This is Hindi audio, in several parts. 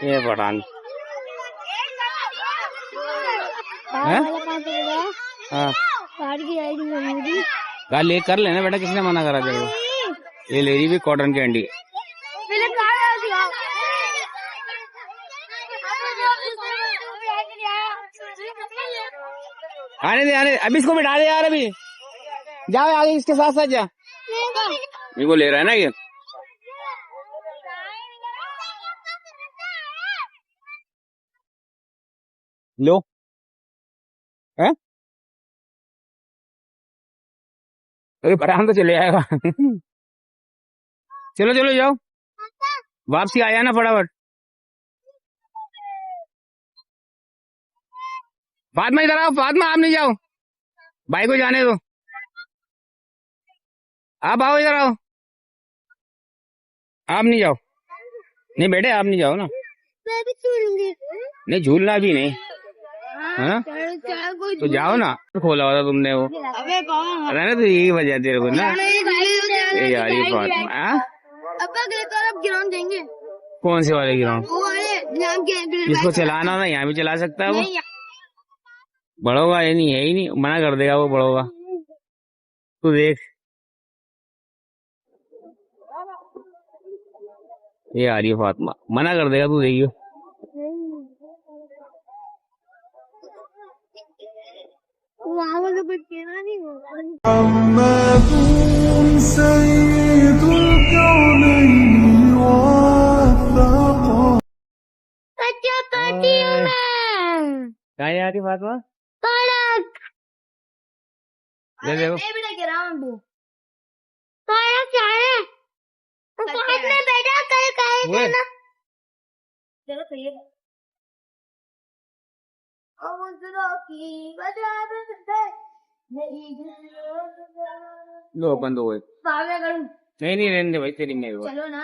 ये पठान हाँ गाल ले कर लेना बेटा, किसने मना करा तेरे को? ये ले रही भी कॉटन कैंडी। आने दे आने, अभी इसको बिठा दे यार, अभी जाओ आगे इसके साथ साथ जा। मेरे को ले रहा है ना ये। लो है अरे पठान तो चले आएगा। चलो चलो जाओ, वापसी आया ना फटाफट। फातिमा इधर आओ, फातिमा आप नहीं जाओ, भाई को जाने दो। आप आओ, इधर आओ। आप नहीं जाओ, नहीं बेटे आप नहीं जाओ ना। मैं भी झूलूंगी। नहीं झूलना भी नहीं, हाँ तो जाओ ना। खोला हुआ था तुमने वो, रहने तो यही वजह तेरे को ना। ये यार ये फातिमा ग्राउंड देंगे। कौन से वाले ग्राउंड? जिसको चलाना ना यहाँ भी चला सकता है वो। बड़ोगा ये नहीं है ही नहीं, मना कर देगा वो बड़ोगा। तू देख ये आ रही है फातिमा, मना कर देगा, तू देखियो। वहाँ वाला कुछ कहना नहीं होगा। क्या आ रही फातिमा? ले देखो ग्राउंड क्या है? बेटा कल कहेगा चलो सही है। लो अपन दो नहीं नहीं रहने दे भाई, तेरी मेरी बात। चलो ना।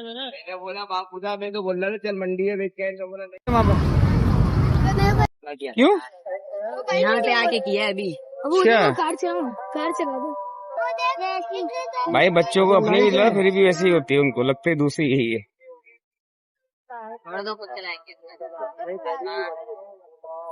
मैंने बोला बापूदा, मैं तो बोल रहा था चल मंडी है देख के, बोला नहीं। क्यों यहाँ पे आके किया है अभी। क्या कार चला दो भाई, बच्चों को अपनी भी लगा फिर भी वैसी ही होती है, उनको लगता है दूसरी यही है।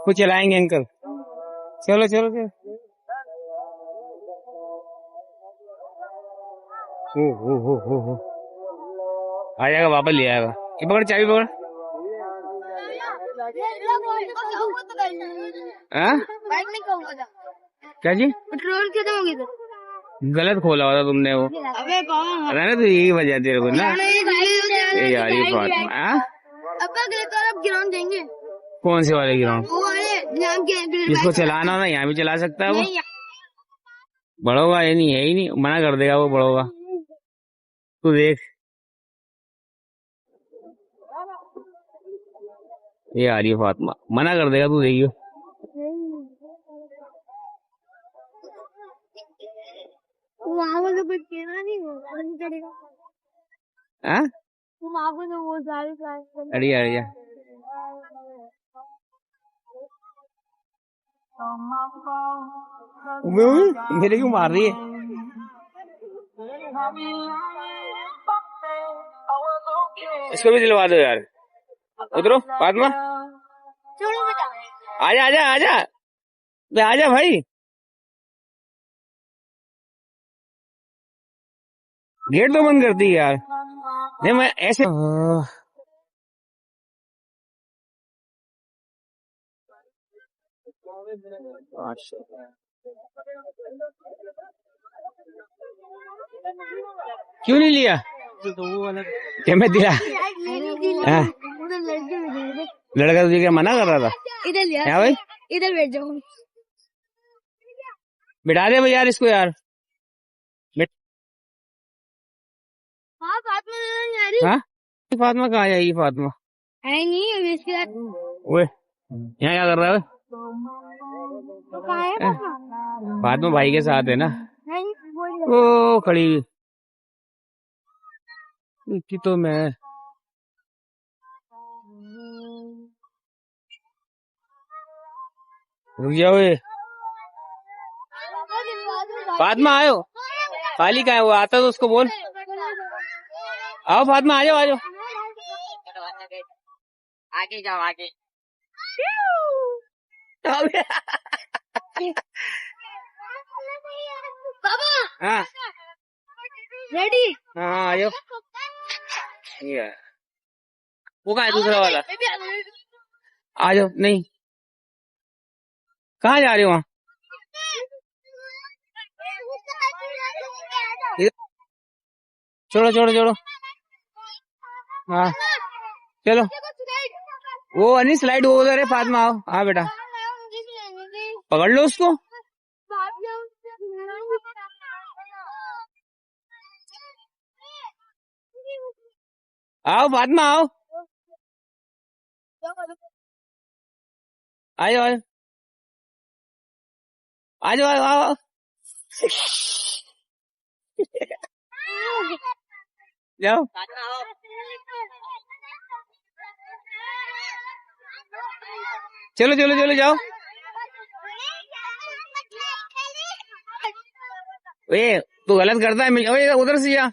कुछ चलाएंगे अंकल, चलो चलो चलो। हो आ जाएगा, वापस ले आएगा। ये पकड़, चाबी पकड़। हाँ क्या जी? पेट्रोल खत्म हो गया। गलत खोला हुआ था तुमने वो, रहने तो यही वजह तेरे को ना। ये यार ये फातिमा ग्राउंड देंगे। कौन से वाले ग्राउंड? जिसको चलाना ना यहाँ भी चला सकता है वो। बड़ोगा ये नहीं है ही नहीं, मना कर देगा वो बड़ोगा। तू देख ये आ रही है फातिमा, मना कर देगा, तू देखियो। वहाँ वाला कुछ कहना नहीं होगा। हाँ वहाँ को तो वो सारे अड़िया अड़िया मेरे क्यों मार रही है? इसको भी दिलवा दो यार। उतरो फातिमा, आजा आजा आजा, आजा भाई। गेट तो बंद कर दी यार। नहीं मैं ऐसे क्यों नहीं लिया? क्या मैं दिला? लड़का तुझे क्या मना कर रहा था? इधर लिया भाई इधर बैठ जाओ। बिठा दे भाई यार इसको यार। हाँ फातिमा नहीं आ रही। हाँ फातिमा कहाँ जाएगी? फातिमा है नहीं अभी इसके साथ। ओए यहाँ क्या कर रहा है? तो कहाँ है फातिमा भाई के साथ है ना। नहीं ओ खड़ी की तो मैं रुक जाओ ये फातिमा आयो खाली का है वो आता तो उसको बोल आओ फातिमा आ जाओ आ जाओ आगे जाओ आगे। पापा हाँ रेडी हाँ आ जाओ ये है। वो कहाँ है दूसरा वाला आ जाओ नहीं कहाँ जा रहे हो वहाँ छोड़ो छोड़ो छोड़ो हाँ चलो वो नहीं स्लाइड वो उधर है फातिमा आओ हाँ बेटा पकड़ लो उसको आओ फातिमा आओ आयो आयो आ जाओ आओ आओ जाओ चलो चलो चलो जाओ ए तू गलत करता है ओए उधर से जा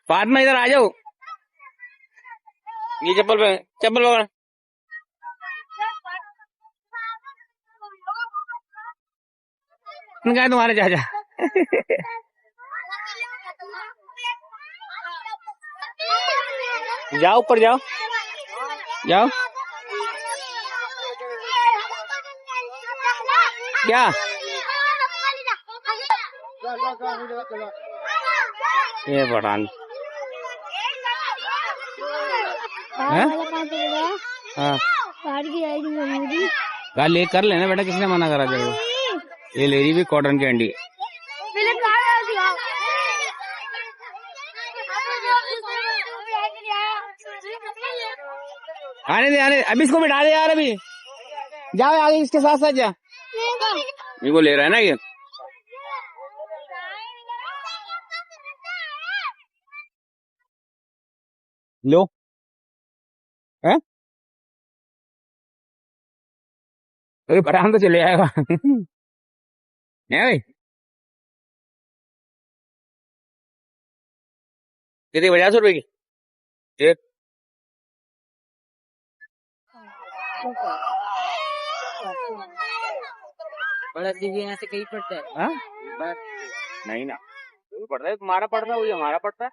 फातिमा इधर आ जाओ ये चप्पल पकड़ कहा है तुम्हारे चाचा जाओ ऊपर जाओ जाओ क्या ये पठान हाँ गाल ले कर लेना बेटा किसने मना करा तेरे को ये ले रही भी कॉटन कैंडी आने दे अभी इसको बिठा दे यार अभी जाओ आगे इसके साथ साथ जा मेरे को ले रहा है ना ये लो है अरे पठान तो चले आएगा है भाई कितनी 50 रुपए की एक बड़ा दिव्य यहाँ से कहीं पड़ता है। हाँ? नहीं ना पड़ता है तुम्हारा पड़ता है वही हमारा पड़ता है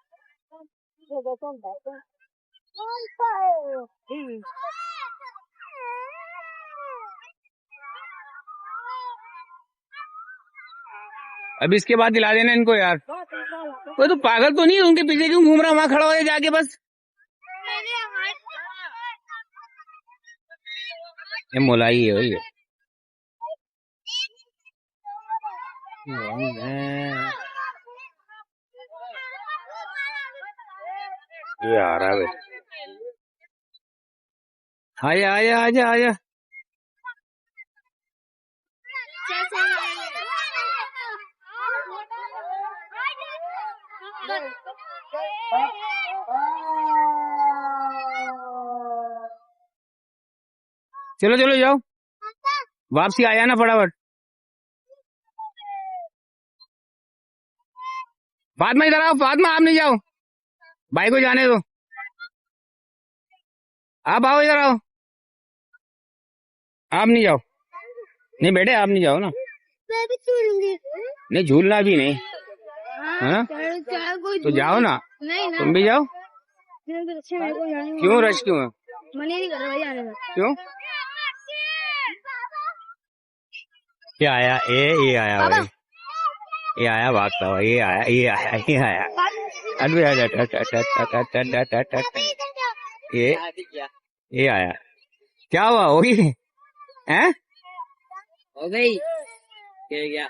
अभी इसके बाद दिला देना इनको यार कोई तो पागल तो नहीं उनके पीछे क्यों घूम रहा वहां खड़ा हो जाके बस ये मोलाई है वही ये आ रहा है आजा आजा आजा आजा चलो चलो जाओ वापसी आया ना फटाफट फातिमा इधर आओ फातिमा आप नहीं जाओ भाई को जाने दो आप आओ इधर आओ आप नहीं जाओ नहीं बेटे आप नहीं जाओ ना मैं भी झूलूंगी नहीं झूलना भी नहीं हाँ तो जाओ ना नहीं ना तुम भी जाओ क्यों क्यों रश क्यों है मन ही नहीं कर रहा जाने का क्यों क्या आया ये आया भाई ये आया भागता हुआ ये आया ये आया क्या हुआ होगी हैं हो गई क्या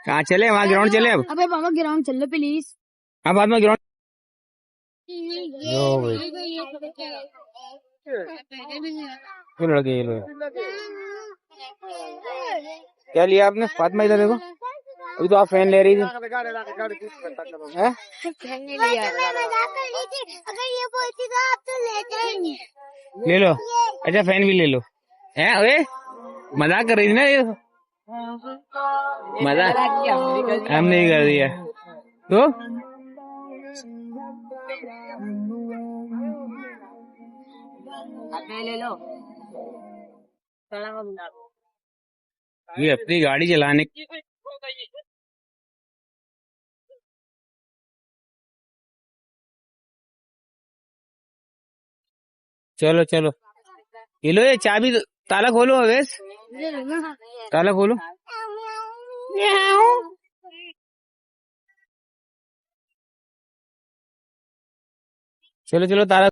कहाँ चले वहाँ ग्राउंड चले अब अबे मामा ग्राउंड चल लो प्लीज अब बाद में ग्राउंड ये लड़के ये लोग क्या लिया आपने फातिमा इधर देखो अभी तो आप फैन ले रही थी हैं? अगर ये बोलती तो आप तो लेते ही नहीं ले लो अच्छा फैन भी ले लो हैं ओए मजाक कर रही थी ना ये, मजाक हमने ही कर दिया तो। ले लो। ये अपनी गाड़ी चलाने चलो चलो, ये लो ये चाबी, ताला खोलो अवेश, ताला खोलो। चलो चलो ताला